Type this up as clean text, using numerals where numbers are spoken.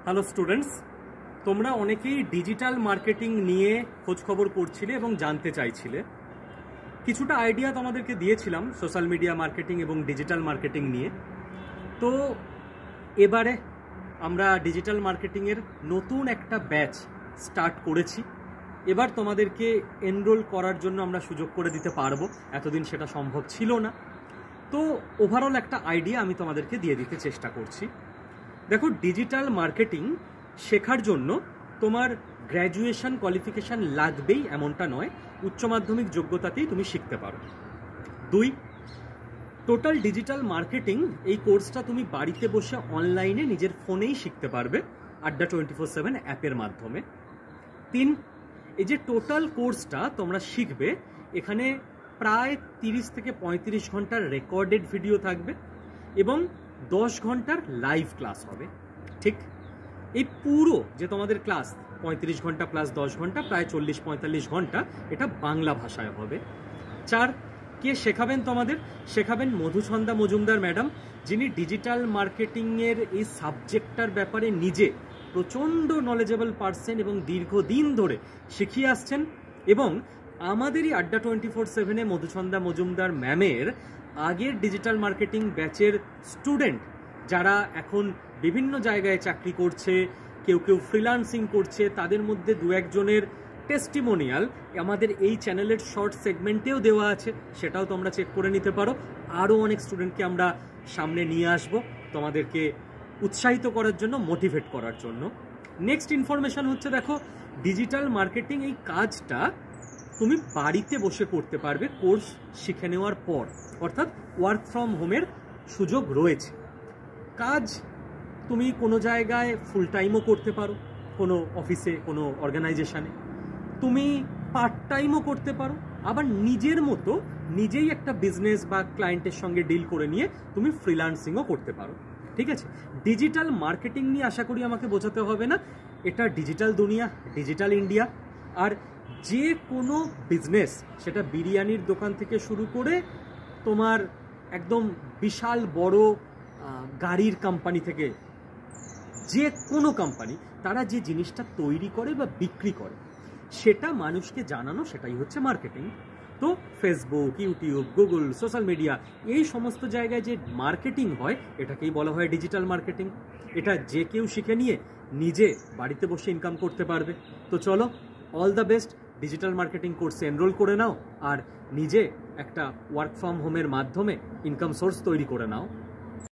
Hello students, তোমরা অনেকেই digital marketing নিয়ে খোঁজখবর করছিলে এবং জানতে চাইছিলে। কিছুটা আইডিয়া তোমাদেরকে দিয়েছিলাম সোশ্যাল মিডিয়া মার্কেটিং এবং ডিজিটাল মার্কেটিং নিয়ে। তো এবারে আমরা ডিজিটাল মার্কেটিংয়ের নতুন একটা ব্যাচ স্টার্ট করেছি। এবার তোমাদেরকে এনরোল করার জন্য আমরা সুযোগ করে দিতে পারবো, এতদিন সেটা সম্ভব ছিল না। তো ওভারঅল একটা আইডিয়া আমি তোমাদেরকে দিয়ে দিতে চেষ্টা করছি। দেখো, ডিজিটাল মার্কেটিং শেখার জন্য তোমার গ্র্যাজুয়েশন কোয়ালিফিকেশান লাগবেই এমনটা নয়, উচ্চ মাধ্যমিক যোগ্যতাতেই তুমি শিখতে পারো। 2, টোটাল ডিজিটাল মার্কেটিং এই কোর্সটা তুমি বাড়িতে বসে অনলাইনে নিজের ফোনেই শিখতে পারবে আড্ডা 24/7 অ্যাপের মাধ্যমে। 3, এই যে টোটাল কোর্সটা তোমরা শিখবে, এখানে প্রায় 30 থেকে 35 ঘন্টার রেকর্ডেড ভিডিও থাকবে এবং 10 ঘন্টার লাইভ ক্লাস হবে। ঠিক, এই পুরো যে তোমাদের ক্লাস 35 ঘন্টা প্লাস 10 ঘন্টা, প্রায় 40-45 ঘন্টা, এটা বাংলা ভাষায় হবে। 4, কে শেখাবেন তোমাদের? শেখাবেন মধুছন্দা মজুমদার ম্যাডাম, যিনি ডিজিটাল মার্কেটিংয়ের এই সাবজেক্টটার ব্যাপারে নিজে প্রচণ্ড নলেজেবল পার্সন এবং দীর্ঘদিন ধরে শিখিয়ে আসছেন। এবং আমাদেরই আড্ডা 24/7-এ মধুছন্দা মজুমদার ম্যামের আগের ডিজিটাল মার্কেটিং ব্যাচের স্টুডেন্ট যারা এখন বিভিন্ন জায়গায় চাকরি করছে, কেউ কেউ ফ্রিল্যান্সিং করছে, তাদের মধ্যে 2-1 জনের টেস্টিমোনিয়াল আমাদের এই চ্যানেলের শর্ট সেগমেন্টেও দেওয়া আছে, সেটাও তোমরা চেক করে নিতে পারো। আরও অনেক স্টুডেন্টকে আমরা সামনে নিয়ে আসব তোমাদেরকে উৎসাহিত করার জন্য, মোটিভেট করার জন্য। নেক্সট ইনফরমেশন হচ্ছে, দেখো, ডিজিটাল মার্কেটিং এই কাজটা তুমি বাড়িতে বসে করতে পারবে কোর্স শিখে নেওয়ার পর, অর্থাৎ ওয়ার্ক ফ্রম হোমের সুযোগ রয়েছে। কাজ তুমি কোনো জায়গায় ফুল টাইমও করতে পারো, কোনো অফিসে, কোনো অর্গানাইজেশনে, তুমি পার্ট টাইমও করতে পারো, আবার নিজের মতো নিজেই একটা বিজনেস বা ক্লায়েন্টের সঙ্গে ডিল করে নিয়ে তুমি ফ্রিল্যান্সিংও করতে পারো। ঠিক আছে, ডিজিটাল মার্কেটিং নিয়ে আশা করি আমাকে বোঝাতে হবে না, এটা ডিজিটাল দুনিয়া, ডিজিটাল ইন্ডিয়া। আর যে কোনো বিজনেস, সেটা বিরিয়ানির দোকান থেকে শুরু করে তোমার একদম বিশাল বড় গাড়ির কোম্পানি থেকে যে কোনো কোম্পানি, তারা যে জিনিসটা তৈরি করে বা বিক্রি করে সেটা মানুষকে জানানো, সেটাই হচ্ছে মার্কেটিং। তো Facebook, YouTube, Google, social media, এই সমস্ত জায়গায় যে মার্কেটিং হয় এটাকেই বলা হয় ডিজিটাল মার্কেটিং। এটা যে কেউ শিখে নিয়ে নিজে বাড়িতে বসে ইনকাম করতে পারবে। তো চলো, all the best, digital marketing কোর্সে এনরোল করে নাও আর নিজে একটা ওয়ার্ক ফ্রম হোমের মাধ্যমে ইনকাম সোর্স তৈরি করে নাও।